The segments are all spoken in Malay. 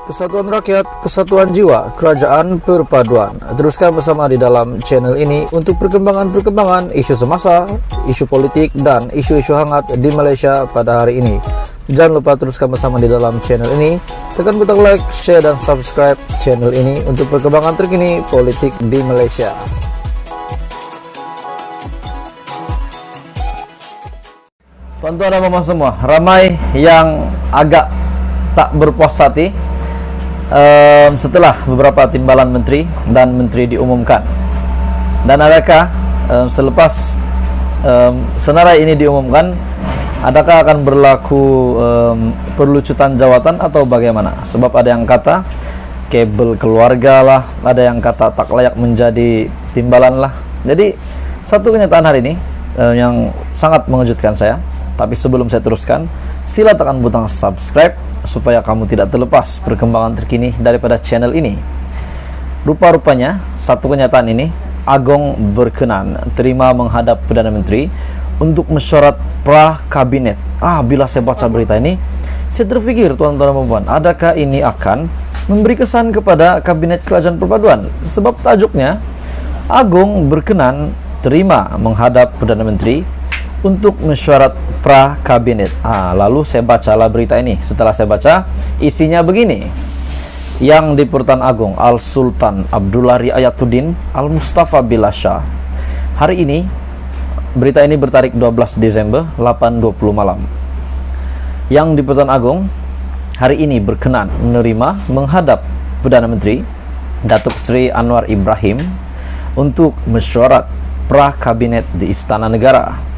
Kesatuan rakyat, kesatuan jiwa, kerajaan perpaduan. Teruskan bersama di dalam channel ini untuk perkembangan-perkembangan isu semasa, isu politik, dan isu-isu hangat di Malaysia pada hari ini. Jangan lupa teruskan bersama di dalam channel ini. Tekan butang like, share, dan subscribe channel ini untuk perkembangan terkini politik di Malaysia. Tuan-tuan dan puan semua, ramai yang agak tak berpuas hati setelah beberapa timbalan menteri dan menteri diumumkan. Dan adakah selepas senarai ini diumumkan, adakah akan berlaku perlucutan jawatan atau bagaimana? Sebab ada yang kata kabel keluarga lah, ada yang kata tak layak menjadi timbalan lah. Jadi satu kenyataan hari ini yang sangat mengejutkan saya. Tapi sebelum saya teruskan, sila tekan butang subscribe supaya kamu tidak terlepas perkembangan terkini daripada channel ini. Rupa-rupanya, satu kenyataan ini, Agong berkenan terima menghadap Perdana Menteri untuk mesyuarat pra-kabinet. Bila saya baca berita ini, saya terfikir, tuan-tuan dan puan, adakah ini akan memberi kesan kepada Kabinet Kerajaan Perpaduan? Sebab tajuknya, Agong berkenan terima menghadap Perdana Menteri untuk mesyuarat pra-kabinet. Lalu saya bacalah berita ini. Setelah saya baca, isinya begini. Yang di-Pertuan Agong Al-Sultan Abdullah Riayatuddin Al-Mustafa Billah Shah. Hari ini, berita ini bertarik 12 Desember 8.20 malam. Yang di-Pertuan Agong hari ini berkenan menerima menghadap Perdana Menteri Datuk Seri Anwar Ibrahim untuk mesyuarat pra-kabinet di Istana Negara.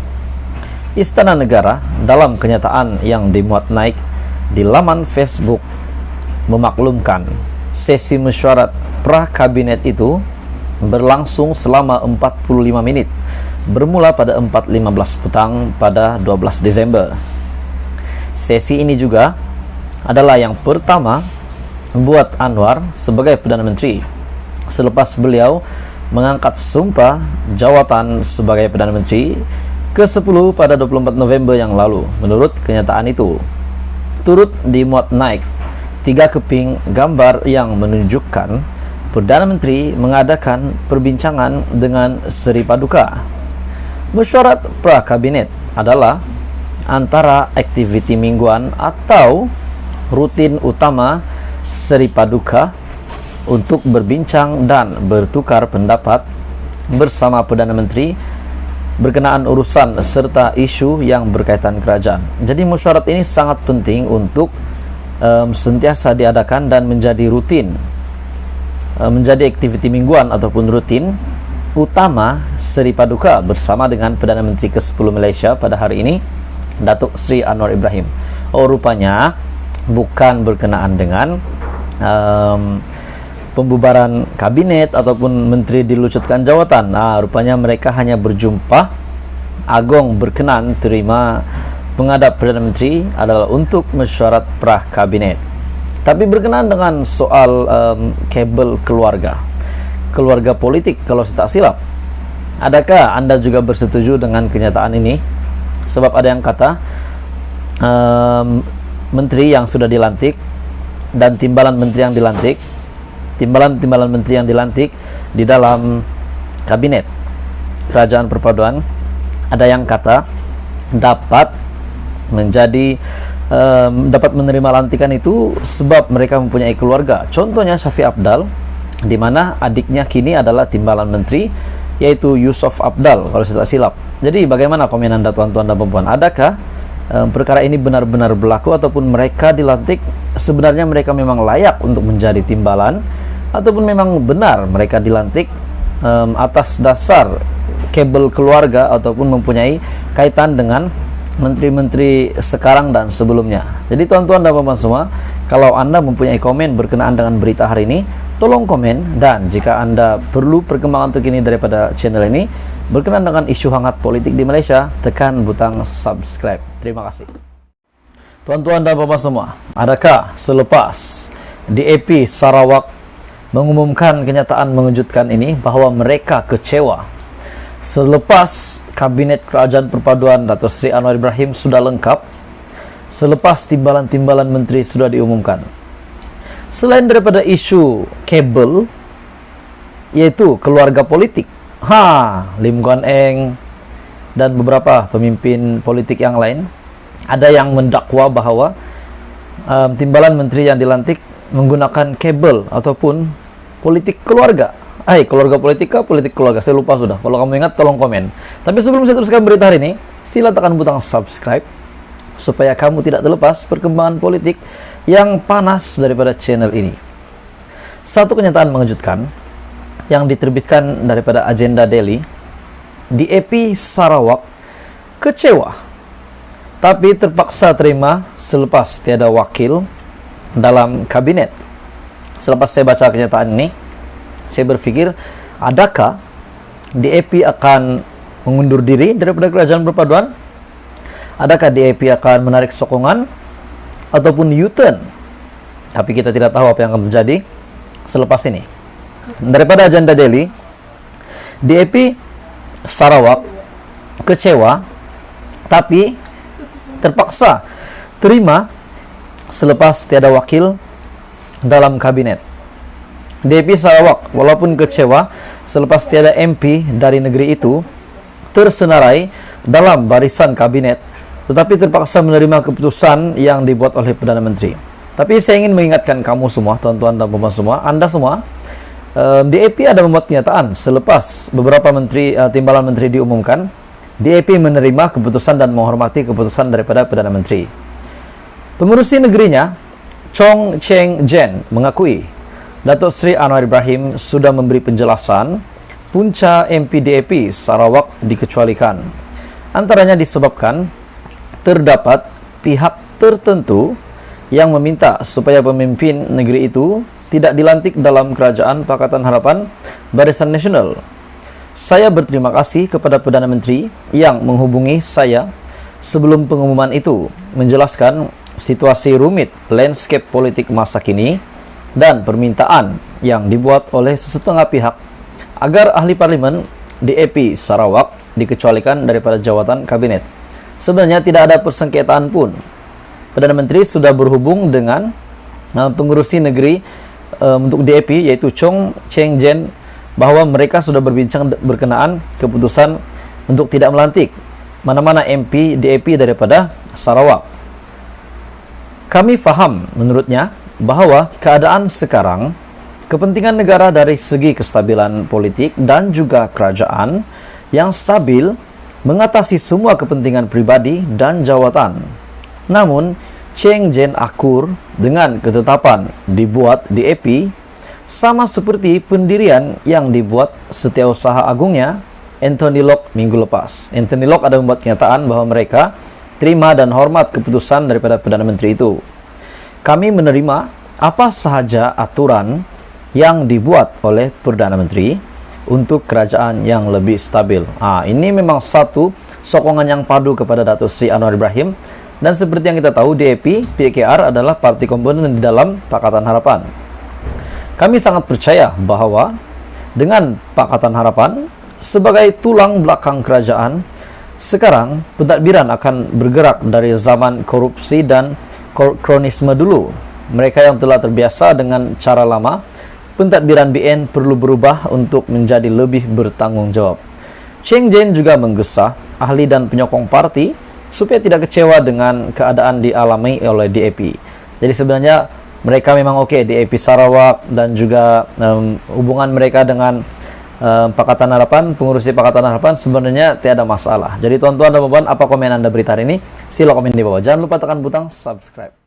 Istana Negara dalam kenyataan yang dimuat naik di laman Facebook memaklumkan sesi mesyuarat pra-kabinet itu berlangsung selama 45 menit bermula pada 4.15 petang pada 12 Desember. Sesi ini juga adalah yang pertama buat Anwar sebagai Perdana Menteri selepas beliau mengangkat sumpah jawatan sebagai Perdana Menteri ke-10 pada 24 November yang lalu. Menurut kenyataan itu, turut dimuat naik 3 keping gambar yang menunjukkan Perdana Menteri mengadakan perbincangan dengan Seri Paduka. Mesyuarat pra-kabinet adalah antara aktiviti mingguan atau rutin utama Seri Paduka untuk berbincang dan bertukar pendapat bersama Perdana Menteri berkenaan urusan serta isu yang berkaitan kerajaan. Jadi mesyuarat ini sangat penting untuk sentiasa diadakan dan menjadi rutin, menjadi aktiviti mingguan ataupun rutin utama Seri Paduka bersama dengan Perdana Menteri ke-10 Malaysia pada hari ini, Datuk Seri Anwar Ibrahim. Rupanya bukan berkenaan dengan pembubaran kabinet ataupun menteri dilucutkan jawatan. Rupanya mereka hanya berjumpa. Agong berkenan terima menghadap Perdana Menteri adalah untuk mesyuarat pra-kabinet. Tapi berkenaan dengan soal kabel keluarga politik, kalau saya tak silap, adakah anda juga bersetuju dengan kenyataan ini? Sebab ada yang kata menteri yang sudah dilantik dan timbalan menteri yang dilantik, timbalan menteri yang dilantik di dalam Kabinet Kerajaan Perpaduan, ada yang kata dapat menerima lantikan itu sebab mereka mempunyai keluarga. Contohnya Syafiq Apdal, di mana adiknya kini adalah timbalan menteri, yaitu Yusof Apdal kalau saya tak silap. Jadi bagaimana komen anda, tuan-tuan dan puan? Adakah perkara ini benar-benar berlaku ataupun mereka dilantik sebenarnya mereka memang layak untuk menjadi timbalan, ataupun memang benar mereka dilantik atas dasar kabel keluarga ataupun mempunyai kaitan dengan menteri-menteri sekarang dan sebelumnya. Jadi tuan-tuan dan puan semua, kalau anda mempunyai komen berkenaan dengan berita hari ini, tolong komen. Dan jika anda perlu perkembangan terkini daripada channel ini berkenaan dengan isu hangat politik di Malaysia, tekan butang subscribe. Terima kasih. Tuan-tuan dan puan semua, adakah selepas DAP Sarawak mengumumkan kenyataan mengejutkan ini bahwa mereka kecewa selepas Kabinet Kerajaan Perpaduan Datuk Seri Anwar Ibrahim sudah lengkap, selepas timbalan-timbalan menteri sudah diumumkan? Selain daripada isu kabel, yaitu keluarga politik, Lim Guan Eng dan beberapa pemimpin politik yang lain, ada yang mendakwa bahwa timbalan menteri yang dilantik menggunakan kabel ataupun politik keluarga. Keluarga politika, politik keluarga, saya lupa sudah. Kalau kamu ingat tolong komen. Tapi sebelum saya teruskan berita hari ini, sila tekan butang subscribe supaya kamu tidak terlepas perkembangan politik yang panas daripada channel ini. Satu kenyataan mengejutkan yang diterbitkan daripada Agenda Daily, DAP Sarawak kecewa tapi terpaksa terima selepas tiada wakil dalam kabinet. Selepas saya baca kenyataan ini, saya berpikir, adakah DAP akan mengundur diri daripada Kerajaan Perpaduan? Adakah DAP akan menarik sokongan ataupun U-turn? Tapi kita tidak tahu apa yang akan terjadi selepas ini. Daripada Agenda Daily, DAP Sarawak kecewa tapi terpaksa terima selepas tiada wakil dalam kabinet. DAP Sarawak walaupun kecewa selepas tiada MP dari negeri itu tersenarai dalam barisan kabinet, tetapi terpaksa menerima keputusan yang dibuat oleh Perdana Menteri. Tapi saya ingin mengingatkan kamu semua, tuan-tuan dan puan semua, Anda semua, DAP ada membuat kenyataan selepas beberapa timbalan menteri diumumkan, DAP menerima keputusan dan menghormati keputusan daripada Perdana Menteri. Pengurusi negerinya, Chong Cheng Jen, mengakui Datuk Seri Anwar Ibrahim sudah memberi penjelasan punca MP DAP Sarawak dikecualikan. Antaranya disebabkan terdapat pihak tertentu yang meminta supaya pemimpin negeri itu tidak dilantik dalam Kerajaan Pakatan Harapan Barisan Nasional. Saya berterima kasih kepada Perdana Menteri yang menghubungi saya sebelum pengumuman itu, menjelaskan situasi rumit landscape politik masa kini dan permintaan yang dibuat oleh sesetengah pihak agar ahli parlimen DAP Sarawak dikecualikan daripada jawatan kabinet. Sebenarnya tidak ada persengketaan pun. Perdana Menteri sudah berhubung dengan pengurusi negeri untuk DAP, yaitu Chong Cheng Jen, bahwa mereka sudah berbincang berkenaan keputusan untuk tidak melantik mana-mana MP DAP daripada Sarawak. Kami faham menurutnya bahwa keadaan sekarang, kepentingan negara dari segi kestabilan politik dan juga kerajaan yang stabil mengatasi semua kepentingan pribadi dan jawatan. Namun, Cheng Jen akur dengan ketetapan dibuat DAP sama seperti pendirian yang dibuat Setiausaha Agungnya Anthony Locke minggu lepas. Anthony Locke ada membuat kenyataan bahwa mereka terima dan hormat keputusan daripada Perdana Menteri itu. Kami menerima apa sahaja aturan yang dibuat oleh Perdana Menteri untuk kerajaan yang lebih stabil. Ini memang satu sokongan yang padu kepada Datuk Seri Anwar Ibrahim. Dan seperti yang kita tahu, DAP, PKR adalah parti komponen di dalam Pakatan Harapan. Kami sangat percaya bahwa dengan Pakatan Harapan sebagai tulang belakang kerajaan, sekarang pentadbiran akan bergerak dari zaman korupsi dan kronisme dulu. Mereka yang telah terbiasa dengan cara lama, pentadbiran BN perlu berubah untuk menjadi lebih bertanggung jawab. Cheng Jen juga menggesa ahli dan penyokong parti supaya tidak kecewa dengan keadaan dialami oleh DAP. Jadi sebenarnya mereka memang oke, DAP Sarawak dan juga hubungan mereka dengan Pakatan Harapan, pengurusi Pakatan Harapan sebenarnya tiada masalah. Jadi tuan-tuan dan puan, apa komen Anda berita hari ini? Sila komen di bawah. Jangan lupa tekan butang subscribe.